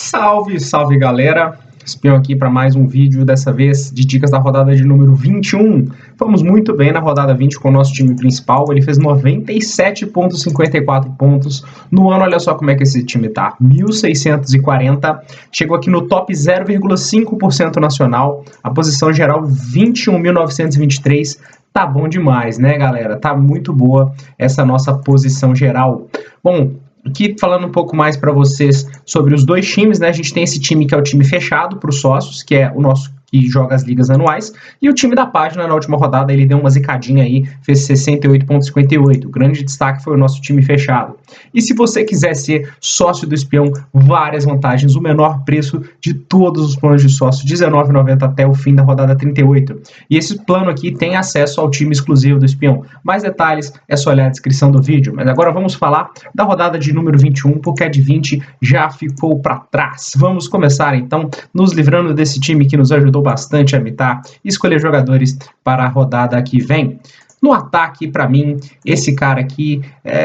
Salve, salve galera! Espião aqui para mais um vídeo, dessa vez de dicas da rodada de número 21. Fomos muito bem na rodada 20 com o nosso time principal, ele fez 97,54 pontos. No ano, olha só como é que esse time tá, 1.640, chegou aqui no top 0,5% nacional, a posição geral 21.923. Tá bom demais, né, galera? Tá muito boa essa nossa posição geral. Bom, aqui falando um pouco mais para vocês sobre os dois times, né? A gente tem esse time que é o time fechado para os sócios, que é o nosso que joga as ligas anuais, e o time da página na última rodada ele deu uma zicadinha aí, fez 68,58. O grande destaque foi o nosso time fechado. E se você quiser ser sócio do Espião, várias vantagens, o menor preço de todos os planos de sócio, R$19,90 até o fim da rodada 38. E esse plano aqui tem acesso ao time exclusivo do Espião. Mais detalhes é só olhar a descrição do vídeo. Mas agora vamos falar da rodada de número 21, porque a de 20 já ficou para trás. Vamos começar então nos livrando desse time que nos ajudou bastante a mitar e escolher jogadores para a rodada que vem. No ataque, para mim, esse cara aqui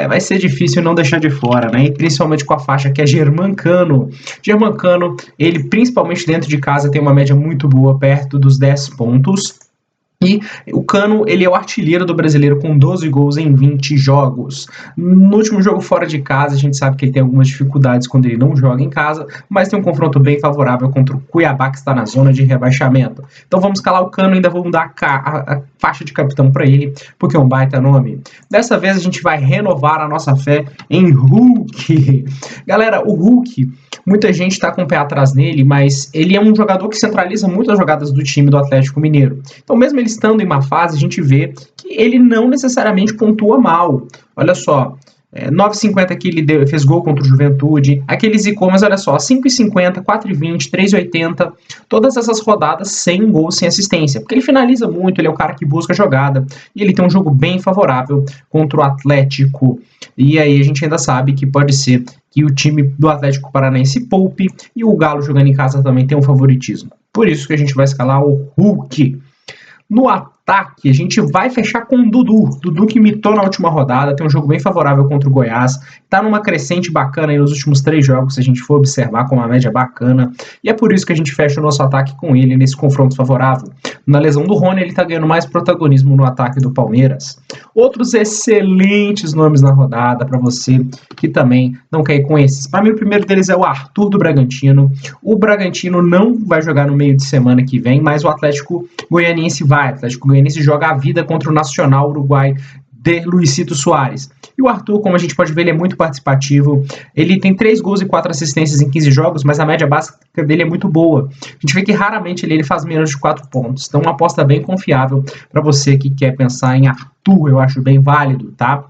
vai ser difícil não deixar de fora, né? E principalmente com a faixa que é Germancano. Germancano, ele principalmente dentro de casa tem uma média muito boa, perto dos 10 pontos. E o Cano, ele é o artilheiro do brasileiro com 12 gols em 20 jogos. No último jogo fora de casa, a gente sabe que ele tem algumas dificuldades quando ele não joga em casa, mas tem um confronto bem favorável contra o Cuiabá, que está na zona de rebaixamento. Então vamos calar o Cano, ainda vamos dar a faixa de capitão para ele, porque é um baita nome. Dessa vez a gente vai renovar a nossa fé em Hulk. Galera, o Hulk, muita gente está com o pé atrás nele, mas ele é um jogador que centraliza muitas jogadas do time do Atlético Mineiro. Então mesmo ele estando em uma fase, a gente vê que ele não necessariamente pontua mal. Olha só, 9,50 que ele fez gol contra o Juventude, aquele zicou, mas olha só, 5,50, 4,20, 3,80, todas essas rodadas sem gol, sem assistência, porque ele finaliza muito, ele é o cara que busca a jogada, e ele tem um jogo bem favorável contra o Atlético, e aí a gente ainda sabe que pode ser que o time do Atlético Paranaense poupe, e o Galo jogando em casa também tem um favoritismo. Por isso que a gente vai escalar o Hulk. No ataque, a gente vai fechar com o Dudu. Dudu que mitou na última rodada, tem um jogo bem favorável contra o Goiás. Tá numa crescente bacana aí nos últimos 3 jogos, se a gente for observar com uma média bacana. E é por isso que a gente fecha o nosso ataque com ele nesse confronto favorável. Na lesão do Rony, ele tá ganhando mais protagonismo no ataque do Palmeiras. Outros excelentes nomes na rodada para você que também não quer ir com esses. Para mim, o primeiro deles é o Arthur do Bragantino. O Bragantino não vai jogar no meio de semana que vem, mas o Atlético Goianiense vai. O Atlético Goianiense joga a vida contra o Nacional Uruguai de Luisito Soares. E o Arthur, como a gente pode ver, ele é muito participativo. Ele tem 3 gols e 4 assistências em 15 jogos, mas a média básica dele é muito boa. A gente vê que raramente ele faz menos de 4 pontos. Então, uma aposta bem confiável para você que quer pensar em Arthur, eu acho bem válido, tá?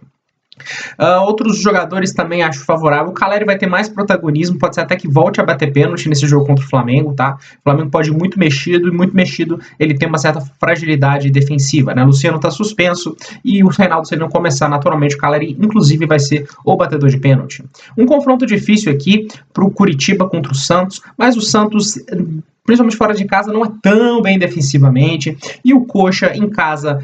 Outros jogadores também acho favorável. O Caleri vai ter mais protagonismo, pode ser até que volte a bater pênalti nesse jogo contra o Flamengo, tá? O Flamengo pode ir muito mexido, e muito mexido ele tem uma certa fragilidade defensiva, né? O Luciano tá suspenso e o Reinaldo, se ele não começar naturalmente, o Caleri inclusive vai ser o batedor de pênalti. Um confronto difícil aqui pro Curitiba contra o Santos, mas o Santos, principalmente fora de casa, não é tão bem defensivamente, e o Coxa em casa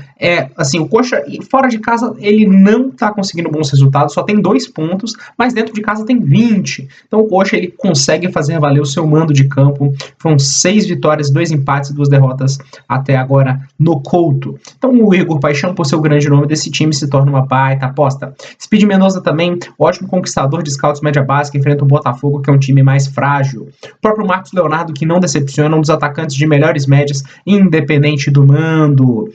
o Coxa fora de casa ele não tá conseguindo bons resultados, só tem 2 pontos, mas dentro de casa tem 20, então o Coxa ele consegue fazer valer o seu mando de campo. Foram 6 vitórias, 2 empates e 2 derrotas até agora no Couto. Então o Igor Paixão, por ser o grande nome desse time, se torna uma baita aposta. Speed Mendonça também, ótimo conquistador de scouts média básica, enfrenta o Botafogo, que é um time mais frágil. O próprio Marcos Leonardo, que não decepciona, um dos atacantes de melhores médias, independente do mando.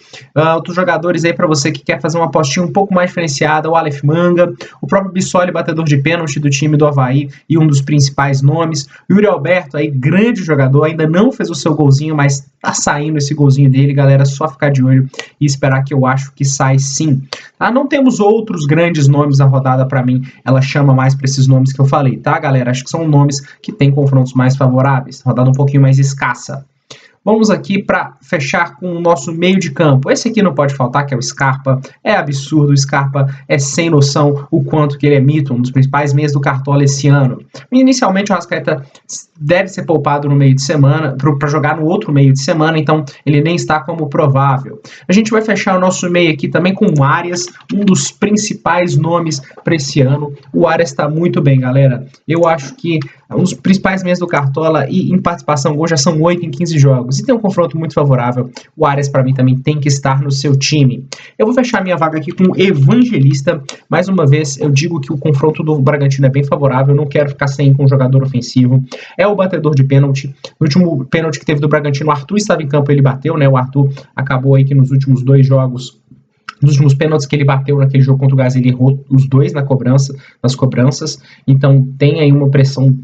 Outros jogadores aí para você que quer fazer uma apostinha um pouco mais diferenciada, o Aleph Manga, o próprio Bissoli, batedor de pênalti do time do Avaí e um dos principais nomes. Yuri Alberto, aí, grande jogador, ainda não fez o seu golzinho, mas tá saindo esse golzinho dele, galera, só ficar de olho e esperar, que eu acho que sai sim. Tá? Não temos outros grandes nomes na rodada, para mim, ela chama mais para esses nomes que eu falei, tá, galera? Acho que são nomes que têm confrontos mais favoráveis, rodada um pouquinho mais escassa. Vamos aqui para fechar com o nosso meio de campo. Esse aqui não pode faltar, que é o Scarpa. É absurdo, o Scarpa é sem noção o quanto que ele é mito, um dos principais meias do Cartola esse ano. Inicialmente o Arrascaeta deve ser poupado no meio de semana, para jogar no outro meio de semana, então ele nem está como provável. A gente vai fechar o nosso meio aqui também com o Arias, um dos principais nomes para esse ano. O Arias está muito bem, galera. Eu acho que Um dos principais meias do Cartola e em participação gol já são 8 em 15 jogos. E tem um confronto muito favorável. O Arias, para mim, também tem que estar no seu time. Eu vou fechar minha vaga aqui com o Evangelista. Mais uma vez, eu digo que o confronto do Bragantino é bem favorável. Eu não quero ficar sem com um jogador ofensivo. É o batedor de pênalti. No último pênalti que teve do Bragantino, o Arthur estava em campo, ele bateu, né? O Arthur acabou aí que nos últimos 2 jogos, nos últimos pênaltis que ele bateu naquele jogo contra o Gás, ele errou os 2 nas cobranças, então tem aí uma pressão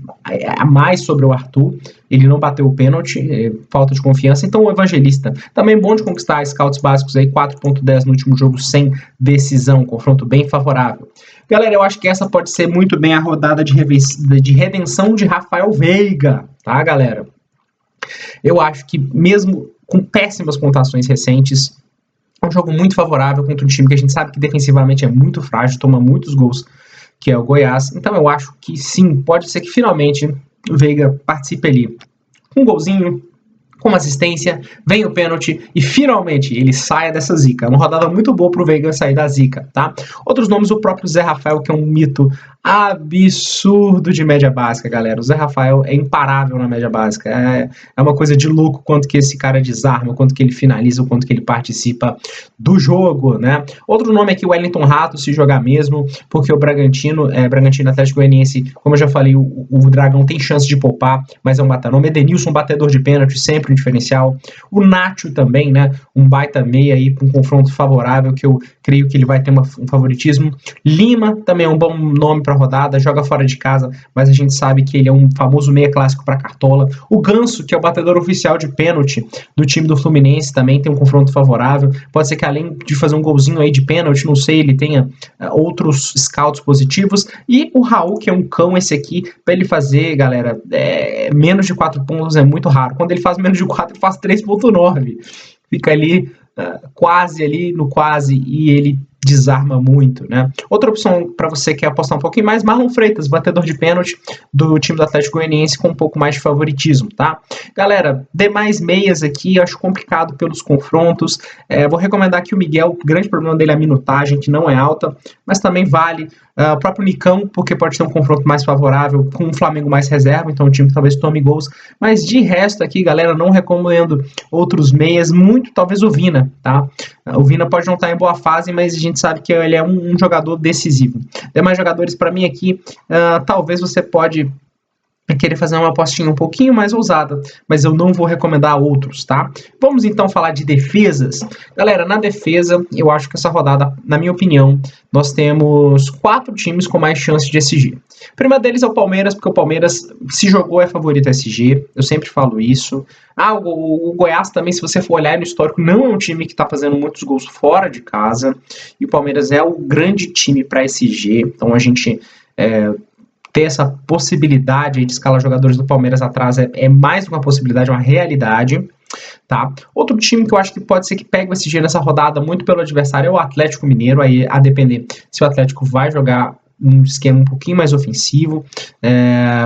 a mais sobre o Arthur, ele não bateu o pênalti, falta de confiança, então o Evangelista, também bom de conquistar scouts básicos aí, 4.10 no último jogo sem decisão, confronto bem favorável. Galera, eu acho que essa pode ser muito bem a rodada de redenção de Rafael Veiga, tá, galera? Eu acho que mesmo com péssimas pontuações recentes, é um jogo muito favorável contra um time que a gente sabe que defensivamente é muito frágil, toma muitos gols, que é o Goiás. Então eu acho que sim, pode ser que finalmente o Veiga participe ali com um golzinho, com uma assistência, vem o pênalti e finalmente ele saia dessa zica. É uma rodada muito boa pro Veiga sair da zica, tá? Outros nomes, o próprio Zé Rafael, que é um mito absurdo de média básica, galera. O Zé Rafael é imparável na média básica. É uma coisa de louco quanto que esse cara desarma, quanto que ele finaliza, quanto que ele participa do jogo, né? Outro nome aqui, o Wellington Rato, se jogar mesmo, porque o Bragantino Atlético Goianiense, como eu já falei, o Dragão tem chance de poupar, mas é um batanome. Edenilson, batedor de pênalti, sempre um diferencial. O Nacho também, né? Um baita meia aí para um confronto favorável, que eu creio que ele vai ter um favoritismo. Lima também é um bom nome para rodada, joga fora de casa, mas a gente sabe que ele é um famoso meia clássico para Cartola. O Ganso, que é o batedor oficial de pênalti do time do Fluminense, também tem um confronto favorável. Pode ser que além de fazer um golzinho aí de pênalti, não sei, ele tenha outros scouts positivos. E o Raul, que é um cão esse aqui, para ele fazer, galera, menos de 4 pontos é muito raro. Quando ele faz menos de 4, ele faz 3.9. Fica ali quase ali no quase e ele desarma muito, né? Outra opção para você que quer apostar um pouquinho mais, Marlon Freitas, batedor de pênalti do time do Atlético Goianiense com um pouco mais de favoritismo, tá? Galera, demais meias aqui, eu acho complicado pelos confrontos. Vou recomendar aqui o Miguel, o grande problema dele é a minutagem, que não é alta, mas também vale. O próprio Nicão, porque pode ter um confronto mais favorável com um Flamengo mais reserva, então o time talvez tome gols. Mas de resto aqui, galera, não recomendo outros meias, muito talvez o Vina, tá? O Vina pode não estar em boa fase, mas a gente sabe que ele é um jogador decisivo. Demais jogadores para mim aqui, talvez você pode querer fazer uma apostinha um pouquinho mais ousada, mas eu não vou recomendar outros, tá? Vamos então falar de defesas. Galera, na defesa, eu acho que essa rodada, na minha opinião, nós temos 4 times com mais chance de SG. O primeiro deles é o Palmeiras, porque o Palmeiras, se jogou, é favorito SG, eu sempre falo isso. O Goiás também, se você for olhar no histórico, não é um time que está fazendo muitos gols fora de casa, e o Palmeiras é o grande time para SG, então a gente ter essa possibilidade de escalar jogadores do Palmeiras atrás é mais do que uma possibilidade, é uma realidade, tá? Outro time que eu acho que pode ser que pegue o SG nessa rodada muito pelo adversário é o Atlético Mineiro, aí a depender se o Atlético vai jogar um esquema um pouquinho mais ofensivo,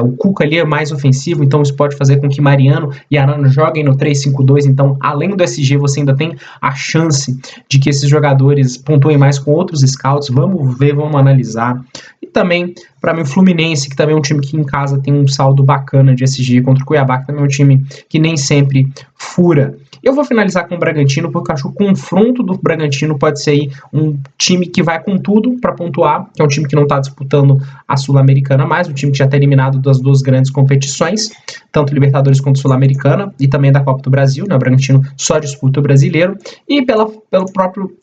o Cuca ali é mais ofensivo, então isso pode fazer com que Mariano e Arana joguem no 3-5-2, então além do SG você ainda tem a chance de que esses jogadores pontuem mais com outros scouts, vamos ver, vamos analisar. E também, para mim, o Fluminense, que também é um time que em casa tem um saldo bacana de SG contra o Cuiabá, que também é um time que nem sempre fura. Eu vou finalizar com o Bragantino, porque eu acho que o confronto do Bragantino pode ser aí um time que vai com tudo para pontuar, que é um time que não está disputando a Sul-Americana mais, um time que já está eliminado das 2 grandes competições, tanto Libertadores quanto Sul-Americana, e também da Copa do Brasil, né? O Bragantino só disputa o brasileiro, e pelo próprio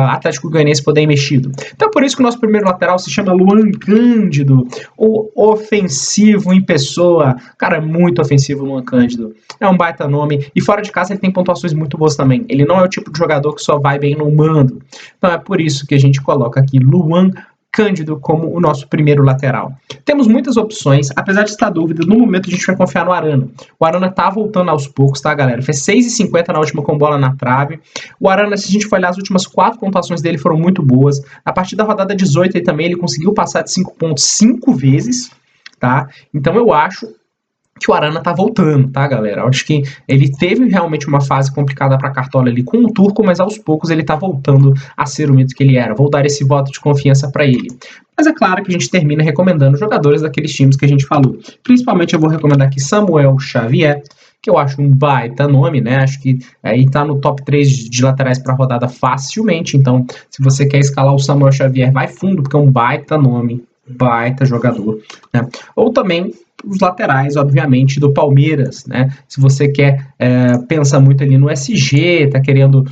Atlético Goianiense poder ir mexido. Então é por isso que o nosso primeiro lateral se chama Luan Cândido, o ofensivo em pessoa. Cara, é muito ofensivo o Luan Cândido. É um baita nome, e fora de casa ele tem pontuações muito boas também. Ele não é o tipo de jogador que só vai bem no mando. Então é por isso que a gente coloca aqui Luan Cândido como o nosso primeiro lateral. Temos muitas opções, apesar de estar dúvida, no momento a gente vai confiar no Arana. O Arana tá voltando aos poucos, tá, galera? Fez 6,50 na última com bola na trave. O Arana, se a gente for olhar, as últimas 4 pontuações dele foram muito boas. A partir da rodada 18 aí também ele conseguiu passar de 5 pontos 5 vezes, tá? Então eu acho que o Arana tá voltando, tá, galera? Eu acho que ele teve realmente uma fase complicada pra Cartola ali com o Turco, mas aos poucos ele tá voltando a ser o mito que ele era. Vou dar esse voto de confiança pra ele. Mas é claro que a gente termina recomendando jogadores daqueles times que a gente falou. Principalmente eu vou recomendar aqui Samuel Xavier, que eu acho um baita nome, né? Acho que aí tá no top 3 de laterais para rodada facilmente. Então, se você quer escalar o Samuel Xavier, vai fundo, porque é um baita nome, baita jogador, né? Ou também os laterais, obviamente, do Palmeiras, né? Se você quer, pensa muito ali no SG, tá querendo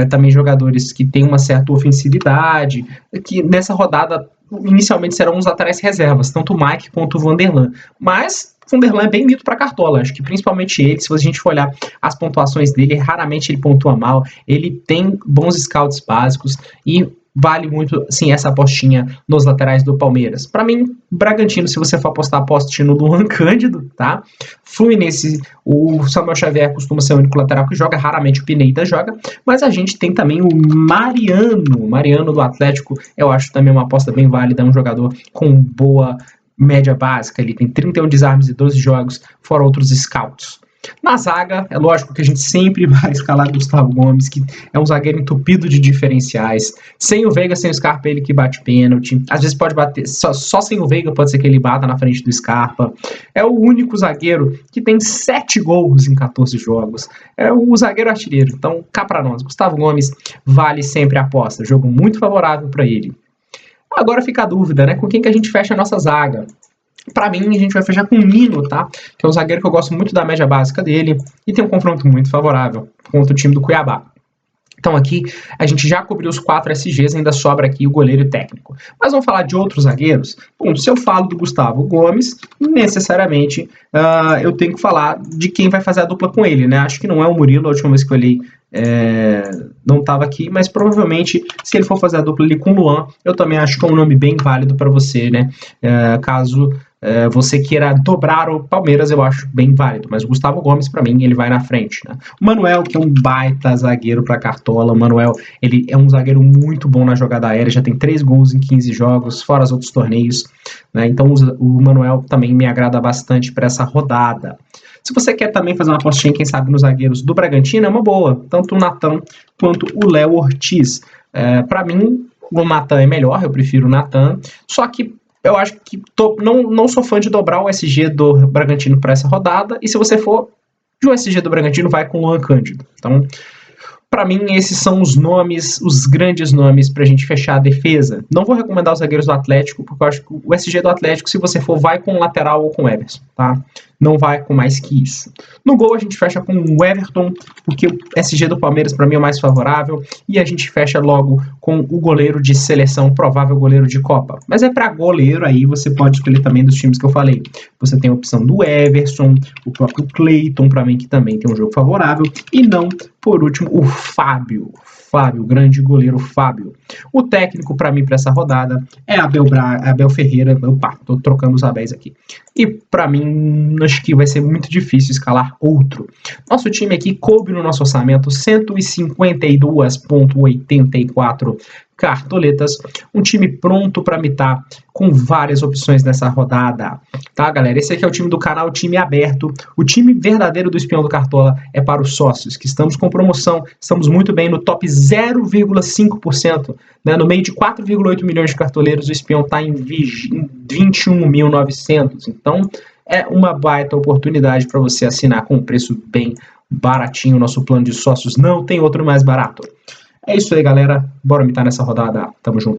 também jogadores que têm uma certa ofensividade, que nessa rodada inicialmente serão os laterais reservas, tanto o Mike quanto o Vanderlan. Mas o Vanderlan é bem mito para Cartola, acho que principalmente ele, se a gente for olhar as pontuações dele, raramente ele pontua mal, ele tem bons scouts básicos e vale muito, sim, essa apostinha nos laterais do Palmeiras. Para mim, Bragantino, se você for apostar, aposte no Luan Cândido, tá? Fluminense, o Samuel Xavier costuma ser o único lateral que joga, raramente o Pineda joga, mas a gente tem também o Mariano do Atlético, eu acho também uma aposta bem válida, um jogador com boa média básica, ele tem 31 desarmes e 12 jogos, fora outros scouts. Na zaga, é lógico que a gente sempre vai escalar Gustavo Gomes, que é um zagueiro entupido de diferenciais. Sem o Veiga, sem o Scarpa, ele que bate pênalti. Às vezes pode bater, só sem o Veiga pode ser que ele bata na frente do Scarpa. É o único zagueiro que tem 7 gols em 14 jogos. É o zagueiro artilheiro. Então, cá pra nós. Gustavo Gomes vale sempre a aposta. Jogo muito favorável para ele. Agora fica a dúvida, né? Com quem que a gente fecha a nossa zaga? Para mim, a gente vai fechar com o Nino, tá? Que é um zagueiro que eu gosto muito da média básica dele e tem um confronto muito favorável contra o time do Cuiabá. Então aqui a gente já cobriu os 4 SGs, ainda sobra aqui o goleiro e técnico. Mas vamos falar de outros zagueiros? Bom, se eu falo do Gustavo Gomes, necessariamente eu tenho que falar de quem vai fazer a dupla com ele, né? Acho que não é o Murilo, a última vez que eu olhei não estava aqui, mas provavelmente se ele for fazer a dupla ali com o Luan, eu também acho que é um nome bem válido para você, né? Caso você queira dobrar o Palmeiras, eu acho bem válido, mas o Gustavo Gomes, para mim, ele vai na frente, né? O Manuel, que é um baita zagueiro para Cartola, o Manuel, ele é um zagueiro muito bom na jogada aérea, já tem 3 gols em 15 jogos, fora os outros torneios, né? Então o Manuel também me agrada bastante para essa rodada. Se você quer também fazer uma apostinha, quem sabe, nos zagueiros do Bragantino, é uma boa, tanto o Natan quanto o Léo Ortiz. Para mim, o Natan é melhor, eu prefiro o Natan, só que eu acho que não sou fã de dobrar o SG do Bragantino para essa rodada, e se você for de um SG do Bragantino, vai com o Luan Cândido. Então, para mim, esses são os nomes, os grandes nomes para a gente fechar a defesa. Não vou recomendar os zagueiros do Atlético, porque eu acho que o SG do Atlético, se você for, vai com o lateral ou com o Everson, tá? Não vai com mais que isso. No gol, a gente fecha com o Everton, porque o SG do Palmeiras, para mim, é o mais favorável, e a gente fecha logo com o goleiro de seleção, provável goleiro de Copa. Mas é para goleiro, aí você pode escolher também dos times que eu falei. Você tem a opção do Everson, o próprio Cleiton, para mim, que também tem um jogo favorável, e não, por último, o Fábio, grande goleiro Fábio. O técnico para mim para essa rodada é Abel Ferreira. Opa, tô trocando os Abéis aqui. E para mim acho que vai ser muito difícil escalar outro. Nosso time aqui coube no nosso orçamento 152,84 cartoletas, um time pronto para mitar com várias opções nessa rodada, tá, galera? Esse aqui é o time do canal, o time aberto, o time verdadeiro do Espião do Cartola é para os sócios, que estamos com promoção, estamos muito bem no top 0,5%, né? No meio de 4,8 milhões de cartoleiros, o Espião está em 21.900, então é uma baita oportunidade para você assinar com um preço bem baratinho. Nosso plano de sócios não tem outro mais barato. É isso aí, galera. Bora mitar nessa rodada. Tamo junto.